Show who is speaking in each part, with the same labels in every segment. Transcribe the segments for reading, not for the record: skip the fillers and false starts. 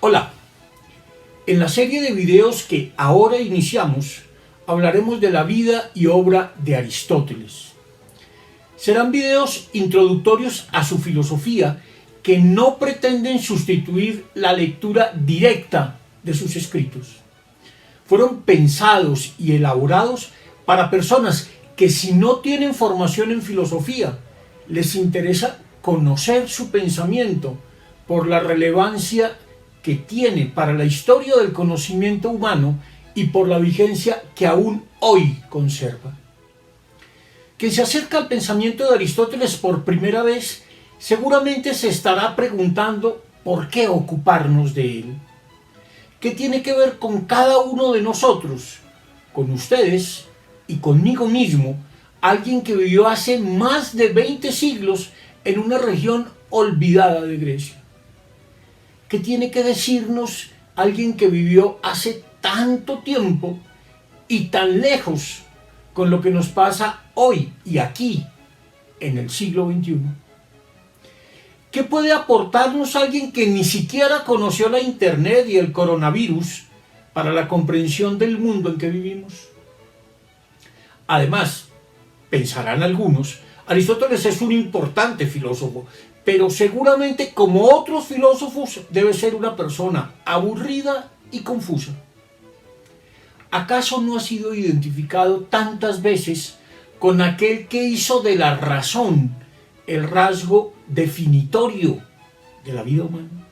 Speaker 1: Hola, en la serie de videos que ahora iniciamos hablaremos de la vida y obra de Aristóteles. Serán videos introductorios a su filosofía que no pretenden sustituir la lectura directa de sus escritos. Fueron pensados y elaborados para personas que, si no tienen formación en filosofía, les interesa conocer su pensamiento por la relevancia que tiene para la historia del conocimiento humano y por la vigencia que aún hoy conserva. Quien se acerca al pensamiento de Aristóteles por primera vez seguramente se estará preguntando por qué ocuparnos de él. ¿Qué tiene que ver con cada uno de nosotros, con ustedes y conmigo mismo, alguien que vivió hace más de 20 siglos en una región olvidada de Grecia? ¿Qué tiene que decirnos alguien que vivió hace tanto tiempo y tan lejos con lo que nos pasa hoy y aquí, en el siglo XXI? ¿Qué puede aportarnos alguien que ni siquiera conoció la Internet y el coronavirus para la comprensión del mundo en que vivimos? Además, pensarán algunos, Aristóteles es un importante filósofo, pero seguramente, como otros filósofos, debe ser una persona aburrida y confusa. ¿Acaso no ha sido identificado tantas veces con aquel que hizo de la razón el rasgo definitorio de la vida humana?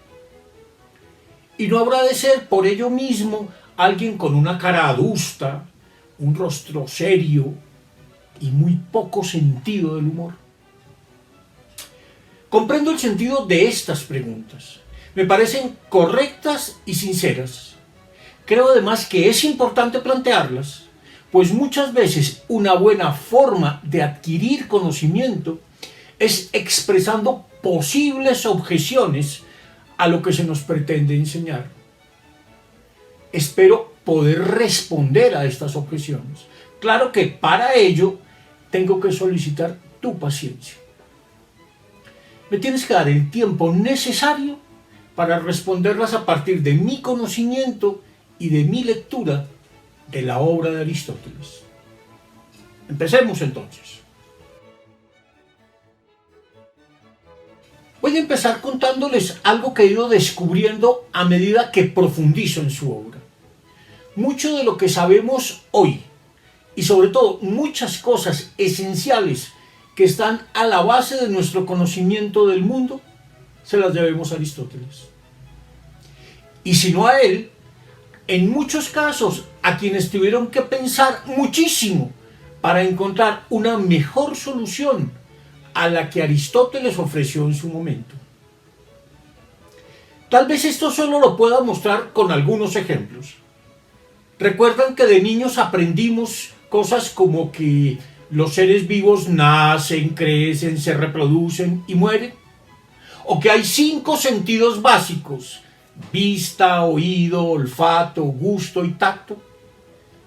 Speaker 1: Y no habrá de ser por ello mismo alguien con una cara adusta, un rostro serio y muy poco sentido del humor. Comprendo el sentido de estas preguntas. Me parecen correctas y sinceras. Creo además que es importante plantearlas, pues muchas veces una buena forma de adquirir conocimiento es expresando posibles objeciones a lo que se nos pretende enseñar. Espero poder responder a estas objeciones. Claro que para ello tengo que solicitar tu paciencia. Me tienes que dar el tiempo necesario para responderlas a partir de mi conocimiento y de mi lectura de la obra de Aristóteles. Empecemos entonces. Voy a empezar contándoles algo que he ido descubriendo a medida que profundizo en su obra. Mucho de lo que sabemos hoy, y sobre todo muchas cosas esenciales que están a la base de nuestro conocimiento del mundo, se las debemos a Aristóteles. Y si no a él, en muchos casos a quienes tuvieron que pensar muchísimo para encontrar una mejor solución a la que Aristóteles ofreció en su momento. Tal vez esto solo lo pueda mostrar con algunos ejemplos. ¿Recuerdan que de niños aprendimos cosas como que los seres vivos nacen, crecen, se reproducen y mueren? ¿O que hay 5 sentidos básicos: vista, oído, olfato, gusto y tacto?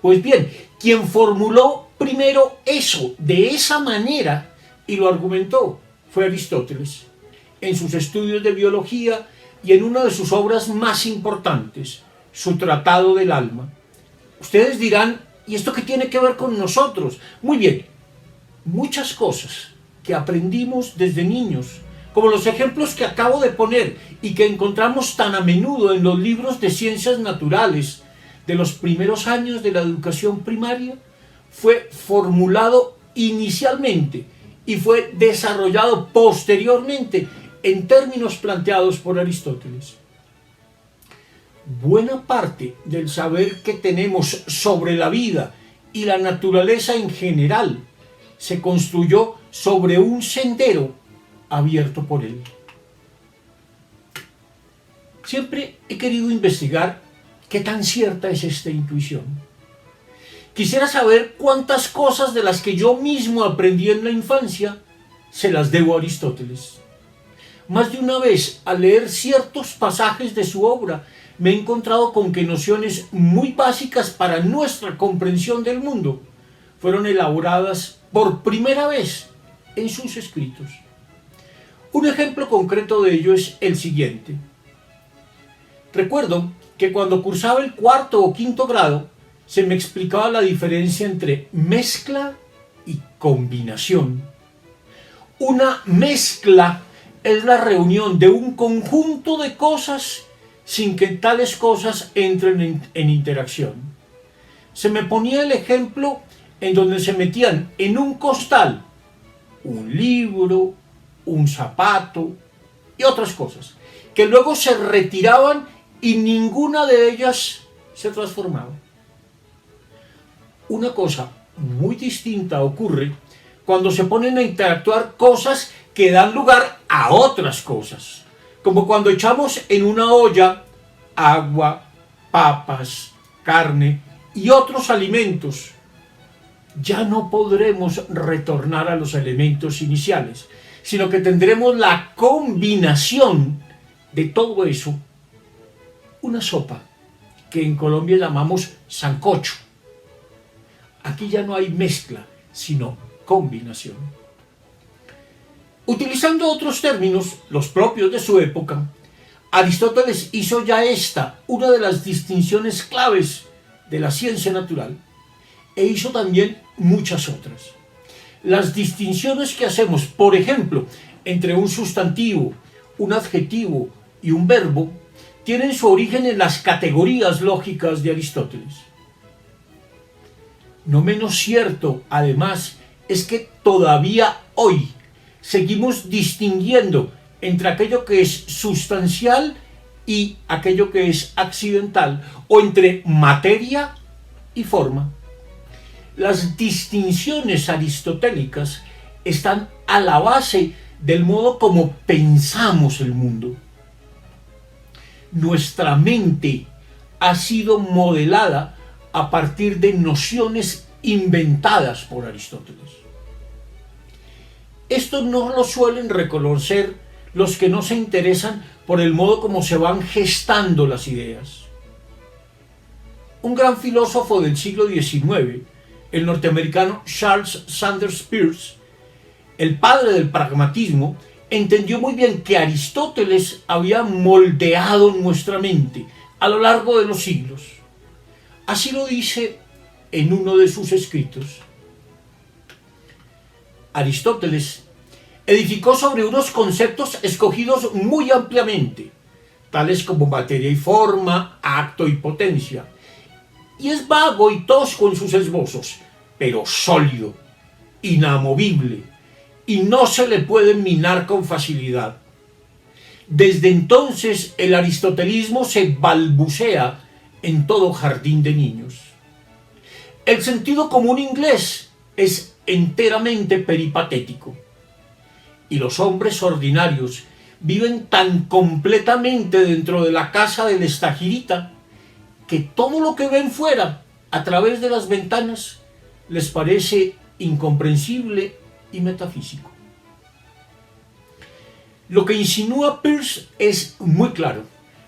Speaker 1: Pues bien, quien formuló primero eso de esa manera y lo argumentó fue Aristóteles, en sus estudios de biología y en una de sus obras más importantes, su Tratado del Alma. Ustedes dirán, ¿y esto qué tiene que ver con nosotros? Muy bien, muchas cosas que aprendimos desde niños, como los ejemplos que acabo de poner y que encontramos tan a menudo en los libros de ciencias naturales de los primeros años de la educación primaria, fue formulado inicialmente y fue desarrollado posteriormente en términos planteados por Aristóteles. Buena parte del saber que tenemos sobre la vida y la naturaleza en general se construyó sobre un sendero abierto por él. Siempre he querido investigar qué tan cierta es esta intuición. Quisiera saber cuántas cosas de las que yo mismo aprendí en la infancia se las debo a Aristóteles. Más de una vez, al leer ciertos pasajes de su obra, me he encontrado con que nociones muy básicas para nuestra comprensión del mundo fueron elaboradas por primera vez en sus escritos. Un ejemplo concreto de ello es el siguiente. Recuerdo que cuando cursaba el cuarto o quinto grado, se me explicaba la diferencia entre mezcla y combinación. Una mezcla es la reunión de un conjunto de cosas sin que tales cosas entren en interacción. Se me ponía el ejemplo en donde se metían en un costal un libro, un zapato y otras cosas, que luego se retiraban y ninguna de ellas se transformaba. Una cosa muy distinta ocurre cuando se ponen a interactuar cosas que dan lugar a otras cosas, como cuando echamos en una olla agua, papas, carne y otros alimentos. Ya no podremos retornar a los elementos iniciales, sino que tendremos la combinación de todo eso, una sopa que en Colombia llamamos sancocho. Aquí ya no hay mezcla, sino combinación. Utilizando otros términos, los propios de su época, Aristóteles hizo ya esta una de las distinciones claves de la ciencia natural, e hizo también muchas otras. Las distinciones que hacemos, por ejemplo, entre un sustantivo, un adjetivo y un verbo, tienen su origen en las categorías lógicas de Aristóteles. No menos cierto, además, es que todavía hoy seguimos distinguiendo entre aquello que es sustancial y aquello que es accidental, o entre materia y forma. Las distinciones aristotélicas están a la base del modo como pensamos el mundo. Nuestra mente ha sido modelada a partir de nociones inventadas por Aristóteles. Esto no lo suelen reconocer los que no se interesan por el modo como se van gestando las ideas. Un gran filósofo del siglo XIX, el norteamericano Charles Sanders Peirce, el padre del pragmatismo, entendió muy bien que Aristóteles había moldeado nuestra mente a lo largo de los siglos. Así lo dice en uno de sus escritos. Aristóteles edificó sobre unos conceptos escogidos muy ampliamente, tales como materia y forma, acto y potencia, y es vago y tosco en sus esbozos, pero sólido, inamovible, y no se le puede minar con facilidad. Desde entonces el aristotelismo se balbucea en todo jardín de niños. El sentido común inglés es enteramente peripatético, y los hombres ordinarios viven tan completamente dentro de la casa del estagirita que todo lo que ven fuera, a través de las ventanas, les parece incomprensible y metafísico. Lo que insinúa Peirce es muy claro.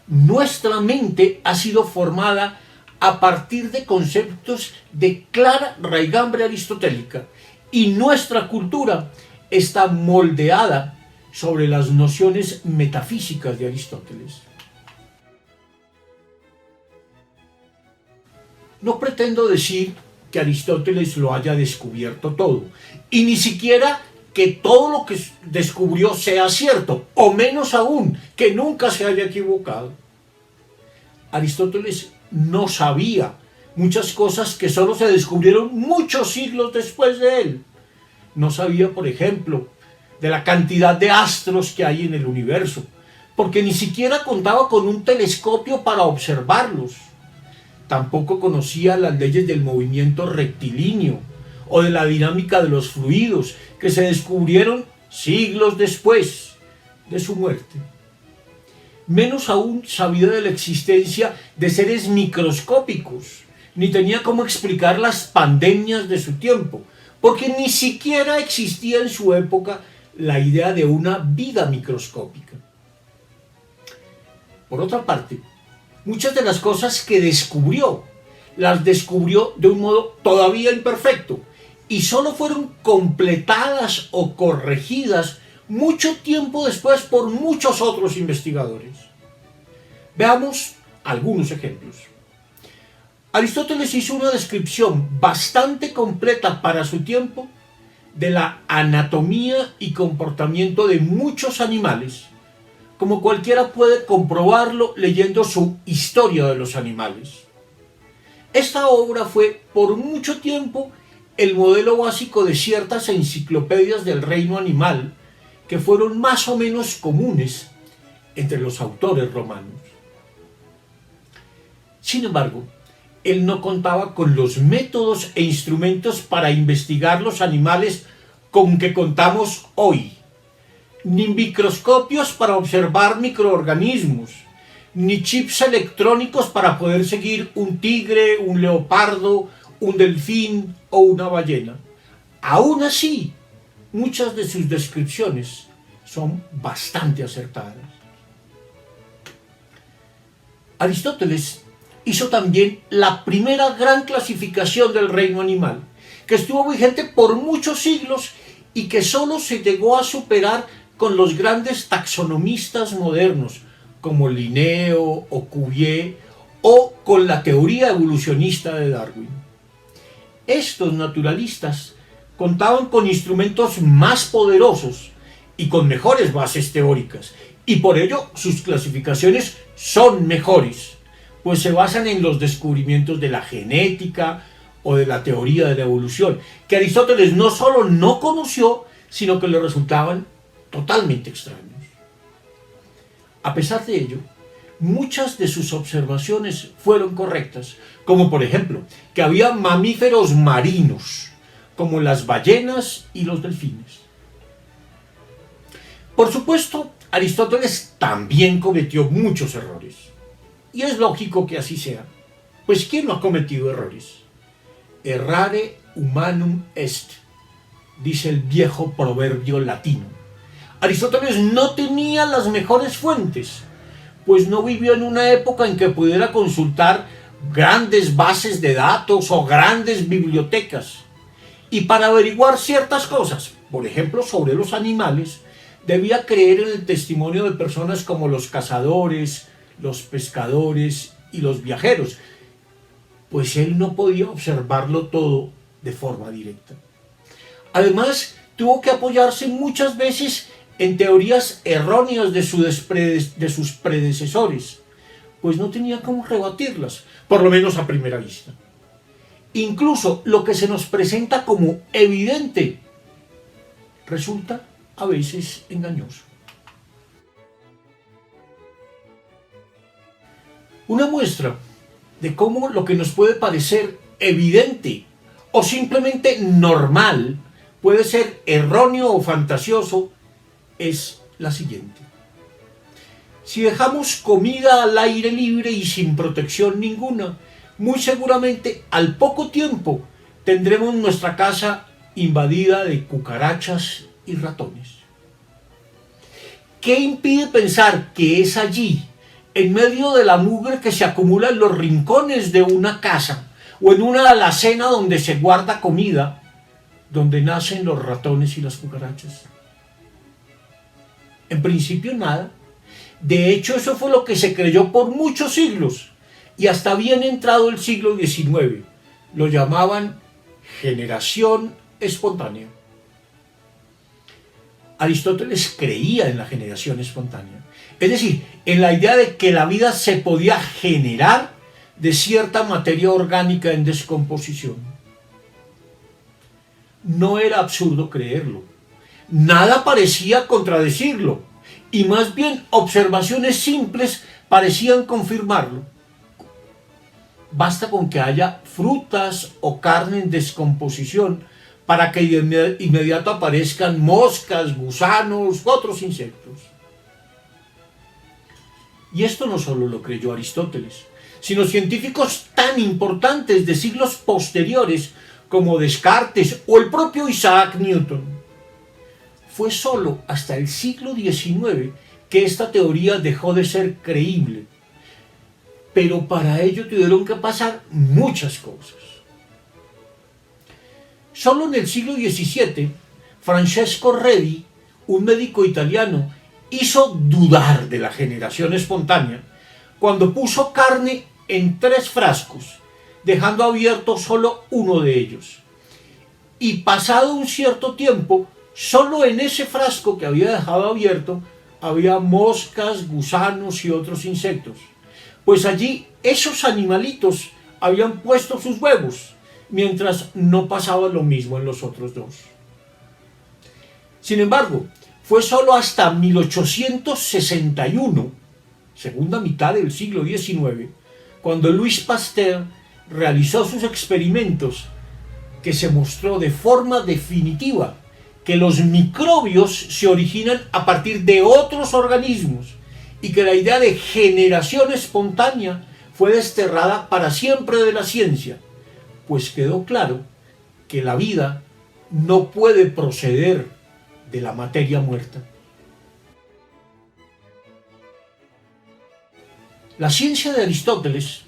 Speaker 1: Nuestra mente ha sido formada a partir de conceptos de clara raigambre aristotélica, y nuestra cultura está moldeada sobre las nociones metafísicas de Aristóteles. No pretendo decir que Aristóteles lo haya descubierto todo, y ni siquiera que todo lo que descubrió sea cierto, o menos aún, que nunca se haya equivocado. Aristóteles no sabía muchas cosas que solo se descubrieron muchos siglos después de él. No sabía, por ejemplo, de la cantidad de astros que hay en el universo, porque ni siquiera contaba con un telescopio para observarlos. Tampoco conocía las leyes del movimiento rectilíneo o de la dinámica de los fluidos, que se descubrieron siglos después de su muerte. Menos aún sabía de la existencia de seres microscópicos, ni tenía cómo explicar las pandemias de su tiempo, porque ni siquiera existía en su época la idea de una vida microscópica. Por otra parte, muchas de las cosas que descubrió, las descubrió de un modo todavía imperfecto, y solo fueron completadas o corregidas mucho tiempo después por muchos otros investigadores. Veamos algunos ejemplos. Aristóteles hizo una descripción bastante completa para su tiempo de la anatomía y comportamiento de muchos animales, como cualquiera puede comprobarlo leyendo su Historia de los animales. Esta obra fue por mucho tiempo el modelo básico de ciertas enciclopedias del reino animal que fueron más o menos comunes entre los autores romanos. Sin embargo, él no contaba con los métodos e instrumentos para investigar los animales con que contamos hoy, ni microscopios para observar microorganismos, ni chips electrónicos para poder seguir un tigre, un leopardo, un delfín o una ballena. Aún así, muchas de sus descripciones son bastante acertadas. Aristóteles hizo también la primera gran clasificación del reino animal, que estuvo vigente por muchos siglos y que solo se llegó a superar con los grandes taxonomistas modernos, como Linneo o Cuvier, o con la teoría evolucionista de Darwin. Estos naturalistas contaban con instrumentos más poderosos y con mejores bases teóricas, y por ello sus clasificaciones son mejores, pues se basan en los descubrimientos de la genética o de la teoría de la evolución, que Aristóteles no solo no conoció, sino que le resultaban totalmente extraños. A pesar de ello, muchas de sus observaciones fueron correctas, como por ejemplo, que había mamíferos marinos, como las ballenas y los delfines. Por supuesto, Aristóteles también cometió muchos errores. Y es lógico que así sea, pues ¿quién no ha cometido errores? Errare humanum est, dice el viejo proverbio latino. Aristóteles no tenía las mejores fuentes, pues no vivió en una época en que pudiera consultar grandes bases de datos o grandes bibliotecas. Y para averiguar ciertas cosas, por ejemplo sobre los animales, debía creer en el testimonio de personas como los cazadores, los pescadores y los viajeros, pues él no podía observarlo todo de forma directa. Además, tuvo que apoyarse muchas veces en teorías erróneas de sus predecesores, pues no tenía cómo rebatirlas, por lo menos a primera vista. Incluso lo que se nos presenta como evidente resulta a veces engañoso. Una muestra de cómo lo que nos puede parecer evidente o simplemente normal puede ser erróneo o fantasioso es la siguiente. Si dejamos comida al aire libre y sin protección ninguna, muy seguramente al poco tiempo tendremos nuestra casa invadida de cucarachas y ratones. ¿Qué impide pensar que es allí, en medio de la mugre que se acumula en los rincones de una casa o en una alacena donde se guarda comida, donde nacen los ratones y las cucarachas? En principio nada. De hecho, eso fue lo que se creyó por muchos siglos, y hasta bien entrado el siglo XIX. Lo llamaban generación espontánea. Aristóteles creía en la generación espontánea, es decir, en la idea de que la vida se podía generar de cierta materia orgánica en descomposición. No era absurdo creerlo, nada parecía contradecirlo, y más bien observaciones simples parecían confirmarlo. Basta con que haya frutas o carne en descomposición para que de inmediato aparezcan moscas, gusanos u otros insectos. Y esto no solo lo creyó Aristóteles, sino científicos tan importantes de siglos posteriores como Descartes o el propio Isaac Newton. Fue solo hasta el siglo XIX que esta teoría dejó de ser creíble, pero para ello tuvieron que pasar muchas cosas. Solo en el siglo XVII, Francesco Redi, un médico italiano, hizo dudar de la generación espontánea, cuando puso carne en 3 frascos, dejando abierto solo uno de ellos. Y pasado un cierto tiempo, solo en ese frasco que había dejado abierto, había moscas, gusanos y otros insectos. Pues allí esos animalitos habían puesto sus huevos, mientras no pasaba lo mismo en los otros 2. Sin embargo, fue solo hasta 1861, segunda mitad del siglo XIX, cuando Louis Pasteur realizó sus experimentos, que se mostró de forma definitiva que los microbios se originan a partir de otros organismos y que la idea de generación espontánea fue desterrada para siempre de la ciencia, pues quedó claro que la vida no puede proceder de la materia muerta. La ciencia de Aristóteles,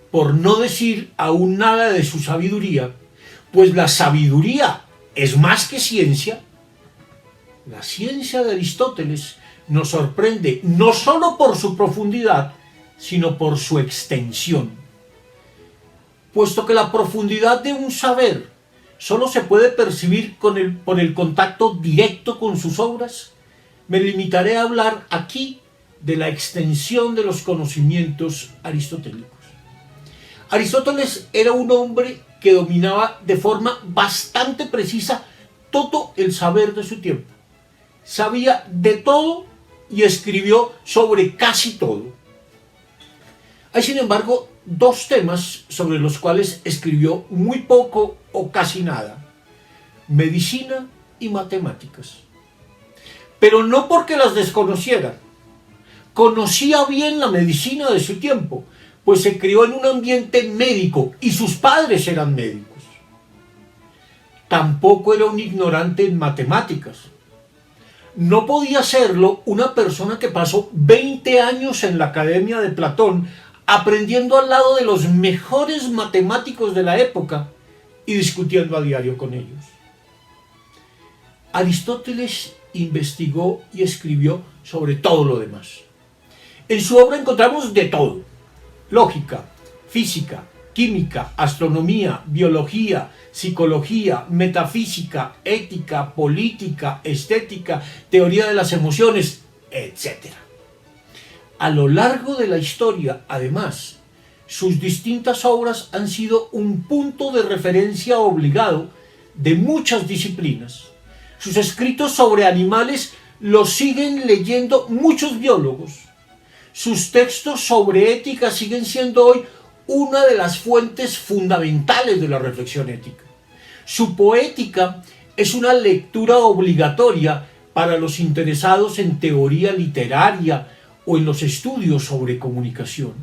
Speaker 1: por no decir aún nada de su sabiduría, pues la sabiduría es más que ciencia, la ciencia de Aristóteles nos sorprende no solo por su profundidad, sino por su extensión. Puesto que la profundidad de un saber solo se puede percibir por el contacto directo con sus obras, me limitaré a hablar aquí de la extensión de los conocimientos aristotélicos. Aristóteles era un hombre que dominaba de forma bastante precisa todo el saber de su tiempo. Sabía de todo y escribió sobre casi todo. Hay, sin embargo, 2 temas sobre los cuales escribió muy poco o casi nada: medicina y matemáticas. Pero no porque las desconociera. Conocía bien la medicina de su tiempo, pues se crió en un ambiente médico y sus padres eran médicos. Tampoco era un ignorante en matemáticas. No podía serlo una persona que pasó 20 años en la Academia de Platón aprendiendo al lado de los mejores matemáticos de la época y discutiendo a diario con ellos. Aristóteles investigó y escribió sobre todo lo demás. En su obra encontramos de todo: lógica, física, química, astronomía, biología, psicología, metafísica, ética, política, estética, teoría de las emociones, etc. A lo largo de la historia, además, sus distintas obras han sido un punto de referencia obligado de muchas disciplinas. Sus escritos sobre animales los siguen leyendo muchos biólogos. Sus textos sobre ética siguen siendo hoy una de las fuentes fundamentales de la reflexión ética. Su poética es una lectura obligatoria para los interesados en teoría literaria o en los estudios sobre comunicación.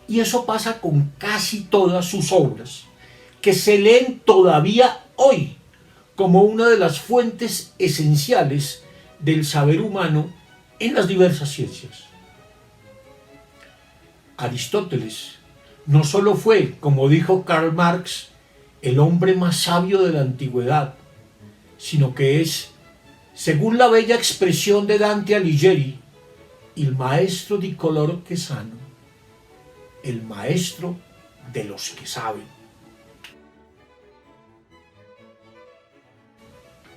Speaker 1: Y eso pasa con casi todas sus obras, que se leen todavía hoy como una de las fuentes esenciales del saber humano en las diversas ciencias. Aristóteles no solo fue, como dijo Karl Marx, el hombre más sabio de la antigüedad, sino que es, según la bella expresión de Dante Alighieri, il maestro di coloro che sanno, el maestro de los que saben.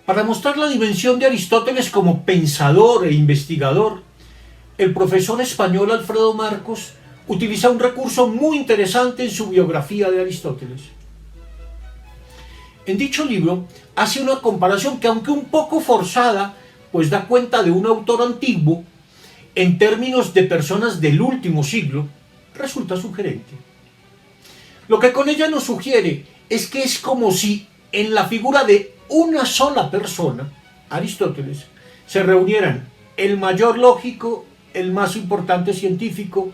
Speaker 1: Para mostrar la dimensión de Aristóteles como pensador e investigador, el profesor español Alfredo Marcos utiliza un recurso muy interesante en su biografía de Aristóteles. En dicho libro hace una comparación que, aunque un poco forzada, pues da cuenta de un autor antiguo, en términos de personas del último siglo, resulta sugerente. Lo que con ella nos sugiere es que es como si en la figura de una sola persona, Aristóteles, se reunieran el mayor lógico, el más importante científico,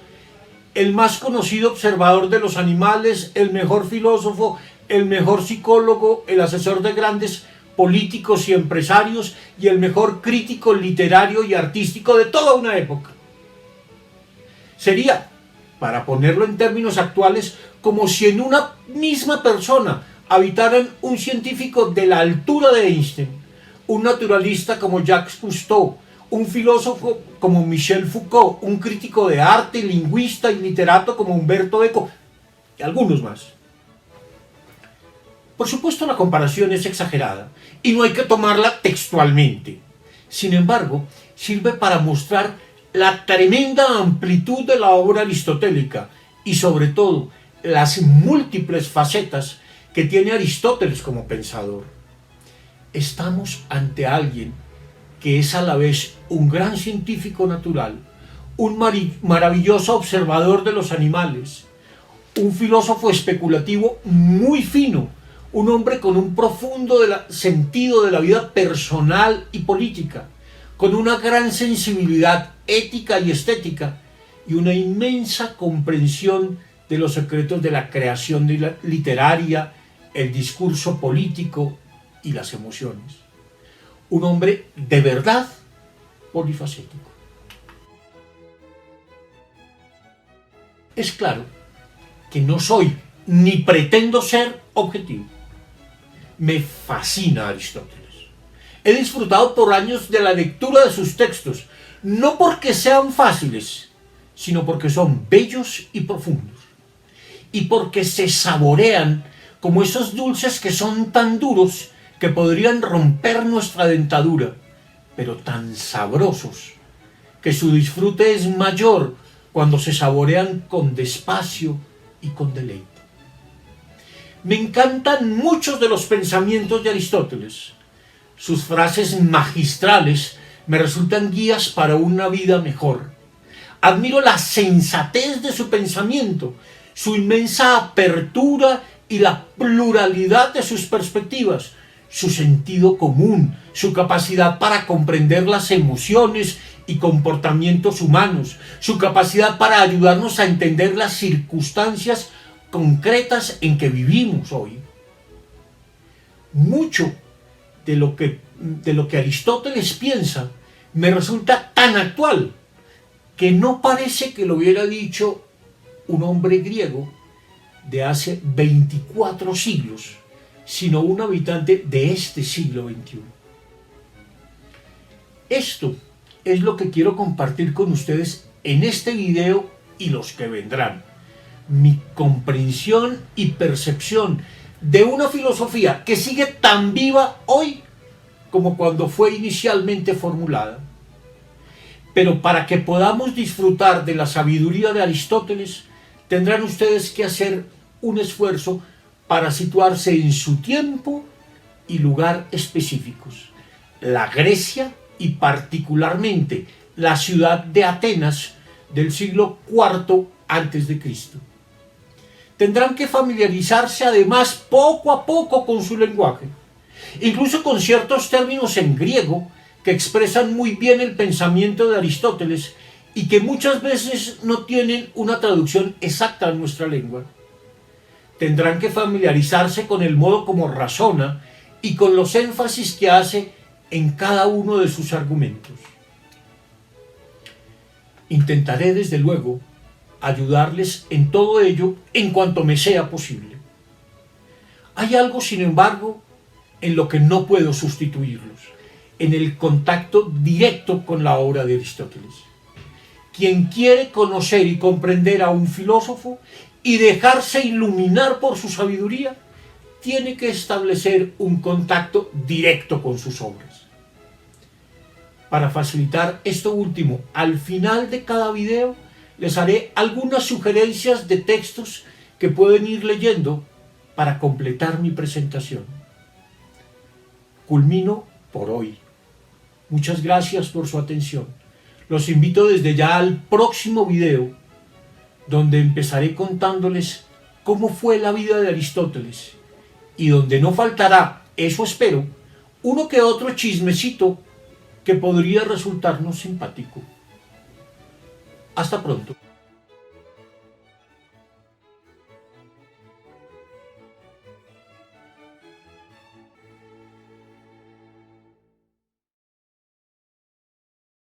Speaker 1: el más conocido observador de los animales, el mejor filósofo, el mejor psicólogo, el asesor de grandes políticos y empresarios y el mejor crítico literario y artístico de toda una época. Sería, para ponerlo en términos actuales, como si en una misma persona habitaran un científico de la altura de Einstein, un naturalista como Jacques Cousteau, un filósofo como Michel Foucault, un crítico de arte, lingüista y literato como Humberto Eco, y algunos más. Por supuesto, la comparación es exagerada y no hay que tomarla textualmente. Sin embargo, sirve para mostrar la tremenda amplitud de la obra aristotélica y sobre todo las múltiples facetas que tiene Aristóteles como pensador. Estamos ante alguien que es a la vez un gran científico natural, un maravilloso observador de los animales, un filósofo especulativo muy fino, un hombre con un profundo sentido de la vida personal y política, con una gran sensibilidad ética y estética y una inmensa comprensión de los secretos de la creación literaria, el discurso político y las emociones. Un hombre de verdad polifacético. Es claro que no soy ni pretendo ser objetivo. Me fascina Aristóteles. He disfrutado por años de la lectura de sus textos, no porque sean fáciles, sino porque son bellos y profundos, y porque se saborean como esos dulces que son tan duros que podrían romper nuestra dentadura, pero tan sabrosos que su disfrute es mayor cuando se saborean con despacio y con deleite. Me encantan muchos de los pensamientos de Aristóteles. Sus frases magistrales me resultan guías para una vida mejor. Admiro la sensatez de su pensamiento, su inmensa apertura y la pluralidad de sus perspectivas, su sentido común, su capacidad para comprender las emociones y comportamientos humanos, su capacidad para ayudarnos a entender las circunstancias concretas en que vivimos hoy. Mucho de lo que Aristóteles piensa me resulta tan actual que no parece que lo hubiera dicho un hombre griego de hace 24 siglos, sino un habitante de este siglo XXI. Esto es lo que quiero compartir con ustedes en este video y los que vendrán. Mi comprensión y percepción de una filosofía que sigue tan viva hoy como cuando fue inicialmente formulada. Pero para que podamos disfrutar de la sabiduría de Aristóteles, tendrán ustedes que hacer un esfuerzo para situarse en su tiempo y lugar específicos. La Grecia y particularmente la ciudad de Atenas del siglo IV a.C. Tendrán que familiarizarse además poco a poco con su lenguaje, incluso con ciertos términos en griego que expresan muy bien el pensamiento de Aristóteles y que muchas veces no tienen una traducción exacta en nuestra lengua. Tendrán que familiarizarse con el modo como razona y con los énfasis que hace en cada uno de sus argumentos. Intentaré, desde luego, ayudarles en todo ello en cuanto me sea posible. Hay algo, sin embargo, en lo que no puedo sustituirlos, en el contacto directo con la obra de Aristóteles. Quien quiere conocer y comprender a un filósofo y dejarse iluminar por su sabiduría, tiene que establecer un contacto directo con sus obras. Para facilitar esto último, al final de cada video les haré algunas sugerencias de textos que pueden ir leyendo para completar mi presentación. Culmino por hoy. Muchas gracias por su atención. Los invito desde ya al próximo video, donde empezaré contándoles cómo fue la vida de Aristóteles y donde no faltará, eso espero, uno que otro chismecito que podría resultarnos simpático. Hasta pronto.